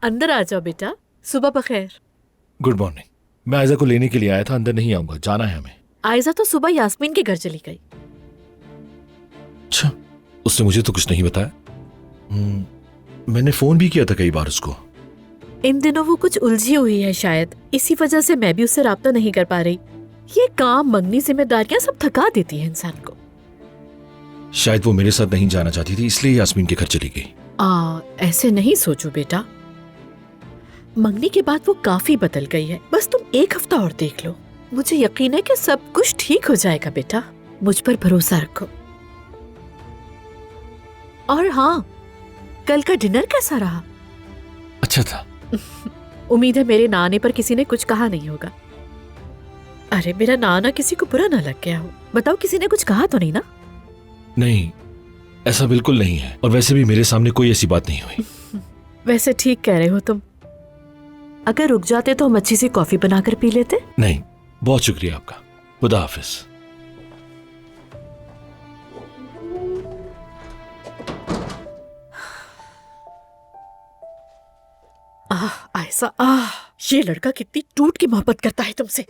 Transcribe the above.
अंदर आ जाओ बेटा। सुबह बखैर। Good morning. मैं आयजा को लेने के लिए आया था, अंदर नहीं आऊंगा, जाना है हमें। आयजा तो सुबह यास्मीन के घर चली गई। अच्छा, उसने मुझे तो कुछ नहीं बताया। मैंने फोन भी किया था कई बार उसको। इन दिनों वो कुछ उलझी हुई है शायद, इसी वजह से मैं भी उससे राब्ता नहीं कर पा रही। ये काम, मंगनी, जिम्मेदारियां सब थका देती है इंसान को। शायद वो मेरे साथ नहीं जाना चाहती थी, इसलिए यास्मीन के घर चली गई। ऐसे नहीं सोचो बेटा। मंगनी के बाद वो काफी बदल गई है। बस तुम एक हफ्ता और देख लो, मुझे यकीन है कि सब कुछ ठीक हो जाएगा बेटा। मुझ पर भरोसा रखो। और हाँ, कल का डिनर कैसा रहा? अच्छा था। उम्मीद है मेरे ना आने पर किसी ने कुछ कहा नहीं होगा। अरे मेरा ना आना किसी को बुरा ना लग गया हो। बताओ, किसी ने कुछ कहा तो नहीं ना? नहीं, ऐसा बिल्कुल नहीं है, और वैसे भी मेरे सामने कोई ऐसी बात नहीं हुई। वैसे ठीक कह रहे हो तुम। अगर रुक जाते तो हम अच्छी सी कॉफी बनाकर पी लेते। नहीं, बहुत शुक्रिया आपका। खुदा हाफिज। आयसा, ये लड़का कितनी टूट के मोहब्बत करता है तुमसे।